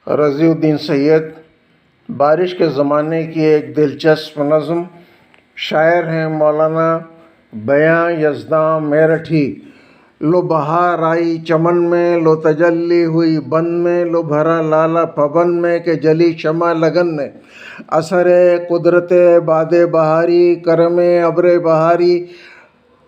رضی الدین سید بارش کے زمانے کی ایک دلچسپ نظم۔ شاعر ہیں مولانا بیاں یزداں میرٹھی۔ لو بہار آئی چمن میں، لو تجلی ہوئی بن میں، لو بھرا لالا پون میں کہ جلی شمع لگن میں۔ اثر قدرت باد بہاری، کرم ابر بہاری،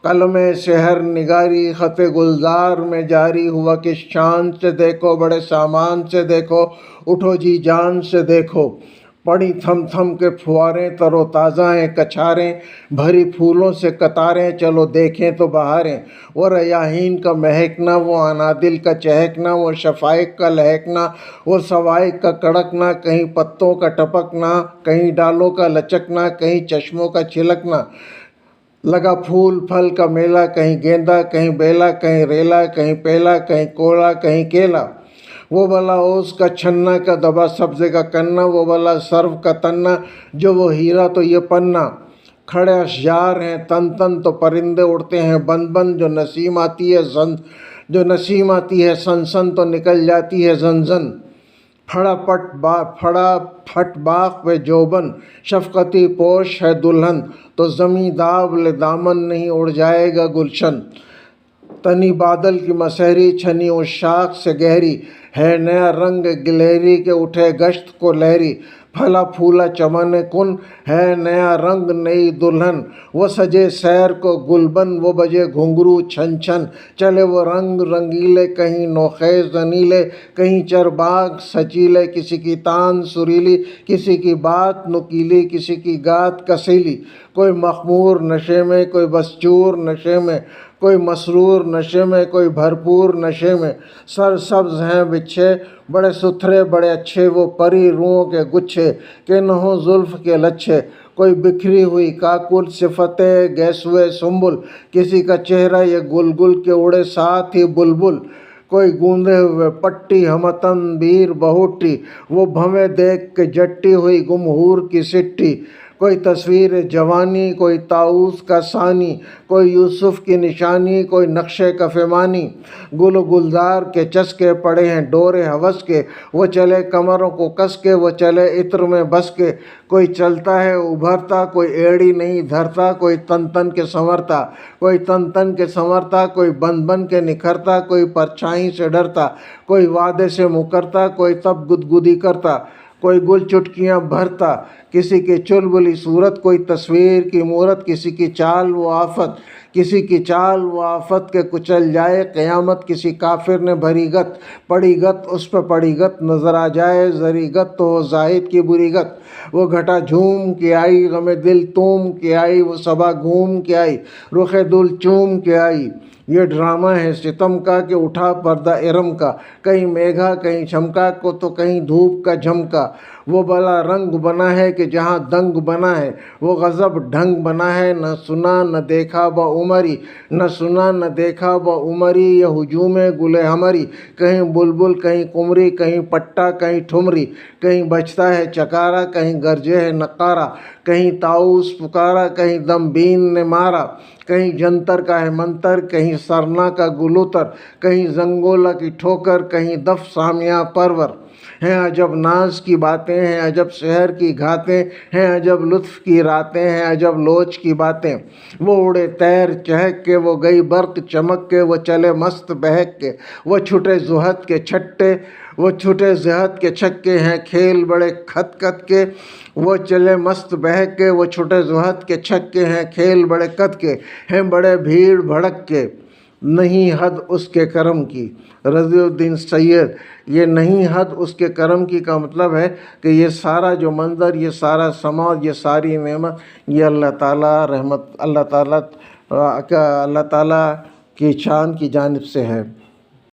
قلم سحر نگاری، خط گلزار میں جاری ہوا کس شان سے دیکھو، بڑے سامان سے دیکھو، اٹھو جی جان سے دیکھو۔ پڑی تھم تھم کے پھواریں، تر و تازہ ہیں کچھاریں، بھری پھولوں سے قطاریں، چلو دیکھیں تو بہاریں۔ وہ ریاحین کا مہکنا، وہ انادل کا چہکنا، وہ شفائق کا لہکنا، وہ سوائق کا کڑکنا، کہیں پتوں کا ٹپکنا، کہیں ڈالوں کا لچکنا، کہیں چشموں کا چھلکنا۔ لگا پھول پھل کا میلہ، کہیں گیندا کہیں بیلا، کہیں ریلا کہیں پیلا، کہیں کولا کہیں کیلا۔ وہ بلا اوس کا چھنا کا دبا سبزے کا کنا، وہ بلا سرو کا تنا، جو وہ ہیرا تو یہ پنا۔ کھڑے اشجار ہیں تن تن تو پرندے اڑتے ہیں بن بن، جو نسیم آتی ہے سن سن تو نکل جاتی ہے زن زن۔ پھڑا پھٹ باغ پہ جوبن، شفقتی پوش ہے دلہن، تو زمیں داغ دامن نہیں اڑ جائے گا گلشن۔ تنی بادل کی مسحری، چھنی اس شاخ سے گہری، ہے نیا رنگ گلہری کے اٹھے گشت کو لہری۔ پھلا پھولا چمن کن، ہے نیا رنگ نئی دلہن، وہ سجے سیر کو گلبن، وہ بجے گھنگرو چھن چھن۔ چلے وہ رنگ رنگیلے، کہیں نوخیز انیلے، کہیں چرباگ سچیلے، کسی کی تان سریلی، کسی کی بات نکیلی، کسی کی گات کسیلی۔ کوئی مخمور نشے میں، کوئی بسچور نشے میں، کوئی مسرور نشے میں، کوئی بھرپور نشے میں۔ سر سبز ہیں بچھے، بڑے ستھرے بڑے اچھے، وہ پری روؤں کے گچھے کہ نہ ہوں زلف کے لچھے۔ کوئی بکھری ہوئی کاکل، صفت گیسوئے سنبل، کسی کا چہرہ یہ گلگل کے اڑے ساتھ ہی بلبل۔ کوئی گوندے ہوئے پٹی، ہم تنبیر بہوٹی، وہ بھویں دیکھ کے جٹی ہوئی گمہور کی سٹی۔ کوئی تصویر جوانی، کوئی طاؤس کا ثانی، کوئی یوسف کی نشانی، کوئی نقش کف مانی۔ گل و گلزار کے چسکے پڑے ہیں ڈورے ہوس کے، وہ چلے کمروں کو کس کے، وہ چلے عطر میں بس کے۔ کوئی چلتا ہے ابھرتا، کوئی ایڑی نہیں دھرتا، کوئی تن تن کے سنورتا، کوئی تن تن کے سنورتا، کوئی بن بن کے نکھرتا، کوئی پرچھائی سے ڈرتا، کوئی وعدے سے مکرتا، کوئی تب گدگدی کرتا، کوئی گل چٹکیاں بھرتا۔ کسی کی چلبلی صورت، کوئی تصویر کی مورت، کسی کی چال و آفت، کسی کی چال و آفت کے کچل جائے قیامت۔ کسی کافر نے بھری گت، پڑی گت اس پہ پڑی گت، نظر آ جائے زری گت تو ہو زاہد کی بری گت۔ وہ گھٹا جھوم کے آئی، غم دل توم کے آئی، وہ صبا گھوم کے آئی، رخ دل چوم کے آئی۔ یہ ڈرامہ ہے ستم کا کہ اٹھا پردہ ارم کا، کہیں میگھا کہیں چمکا کو تو کہیں دھوپ کا جھمکا۔ وہ بلا رنگ بنا ہے کہ جہاں دنگ بنا ہے، وہ غضب ڈھنگ بنا ہے، نہ سنا نہ دیکھا با عمری، نہ سنا نہ دیکھا با عمری۔ یہ ہجوم گل حمری، کہیں بلبل کہیں قمری، کہیں پٹا کہیں ٹھمری، کہیں بجتا ہے چکارا کہیں گرجے ہے نقارہ، کہیں طاؤس پکارا کہیں دم بین نے مارا۔ کہیں جنتر کا ہے منتر، کہیں سرنا کا گلوتر، کہیں زنگولا کی ٹھوکر، کہیں دف سامیہ پرور۔ ہیں عجب ناز کی باتیں، ہیں عجب سحر کی گھاتیں، ہیں عجب لطف کی راتیں، ہیں عجب لوچ کی باتیں۔ وہ اڑے تیر چہک کے، وہ گئی برق چمک کے، وہ چلے مست بہک کے، وہ چھٹے زہد کے چھٹے، وہ چھٹے زہد کے چھکے، ہیں کھیل بڑے کھت کت کے۔ وہ چلے مست بہک کے، وہ چھٹے زہد کے چھکے، ہیں کھیل بڑے کت کے، ہیں بڑے بھیڑ بھڑک کے۔ نہیں حد اس کے کرم کی۔ رضی الدین سید۔ یہ نہیں حد اس کے کرم کی کا مطلب ہے کہ یہ سارا جو منظر، یہ سارا سما، یہ ساری نعمت، یہ اللہ تعالیٰ رحمت، اللہ تعالیٰ کی شان کی جانب سے ہے۔